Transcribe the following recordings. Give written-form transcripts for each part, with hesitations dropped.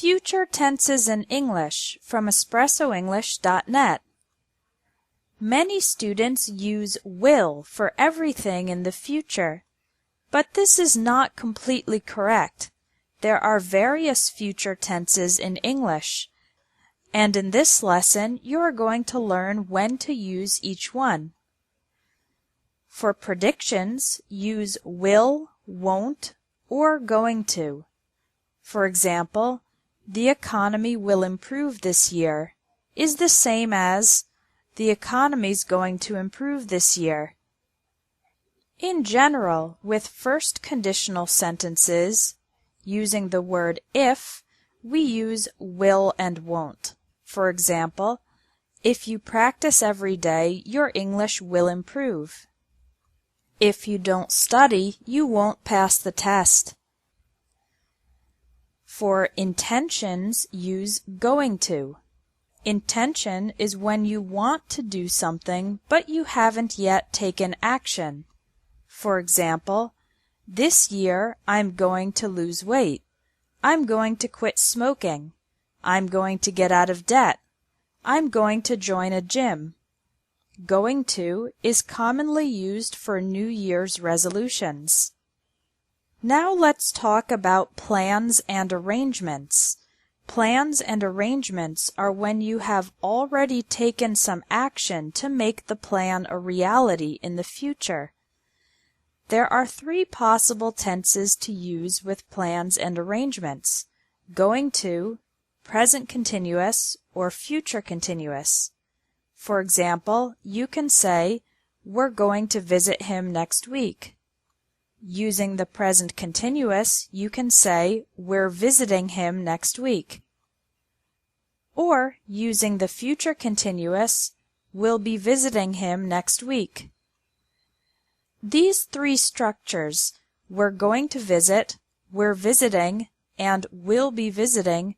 Future tenses in English from espressoenglish.net. Many students use will for everything in the future, but this is not completely correct. There are various future tenses in English, and in this lesson you are going to learn when to use each one. For predictions, use will, won't, or going to. For example, the economy will improve this year is the same as the economy's going to improve this year. In general, with first conditional sentences, using the word if, we use will and won't. For example, if you practice every day, your English will improve. If you don't study, you won't pass the test. For intentions, use going to. Intention is when you want to do something, but you haven't yet taken action. For example, this year I'm going to lose weight. I'm going to quit smoking. I'm going to get out of debt. I'm going to join a gym. Going to is commonly used for New Year's resolutions. Now let's talk about plans and arrangements. Plans and arrangements are when you have already taken some action to make the plan a reality in the future. There are three possible tenses to use with plans and arrangements: going to, present continuous, or future continuous. For example, you can say, "We're going to visit him next week." Using the present continuous, you can say, "We're visiting him next week." Or, using the future continuous, "We'll be visiting him next week." These three structures, "we're going to visit," "we're visiting," and "will be visiting,"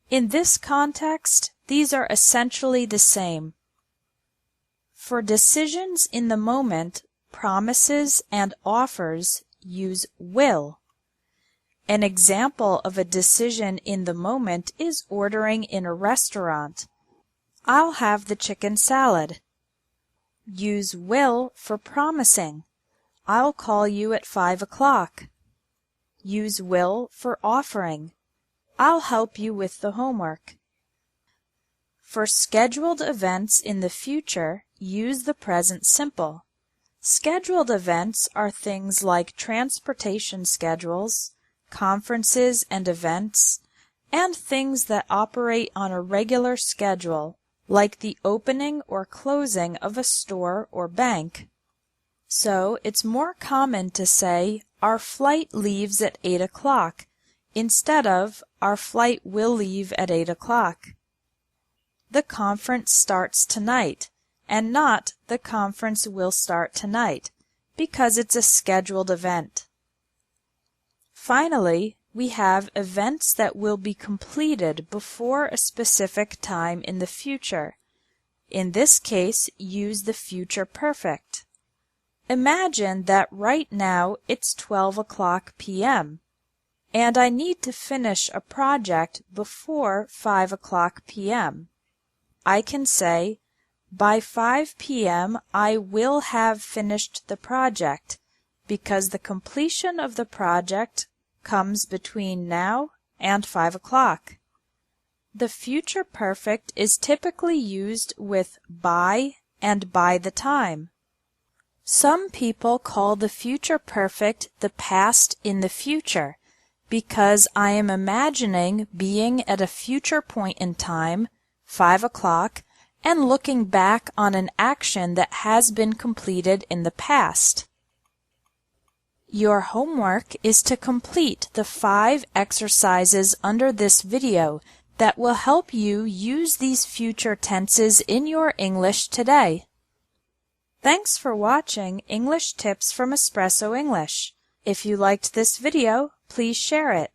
in this context, these are essentially the same. For decisions in the moment, promises, and offers, use will. An example of a decision in the moment is ordering in a restaurant. "I'll have the chicken salad." Use will for promising. "I'll call you at 5 o'clock." Use will for offering. "I'll help you with the homework." For scheduled events in the future, use the present simple. Scheduled events are things like transportation schedules, conferences and events, and things that operate on a regular schedule, like the opening or closing of a store or bank. So it's more common to say, "Our flight leaves at 8 o'clock," instead of, "Our flight will leave at 8 o'clock." The conference starts tonight, and not "the conference will start tonight," because it's a scheduled event. Finally, we have events that will be completed before a specific time in the future. In this case, use the future perfect. Imagine that right now it's 12 o'clock p.m., and I need to finish a project before 5 o'clock p.m. I can say, "By 5 p.m. I will have finished the project," because the completion of the project comes between now and 5 o'clock. The future perfect is typically used with by and by the time. Some people call the future perfect the past in the future, because I am imagining being at a future point in time, 5 o'clock, and looking back on an action that has been completed in the past. Your homework is to complete the 5 exercises under this video that will help you use these future tenses in your English today. Thanks for watching English Tips from Espresso English. If you liked this video, please share it.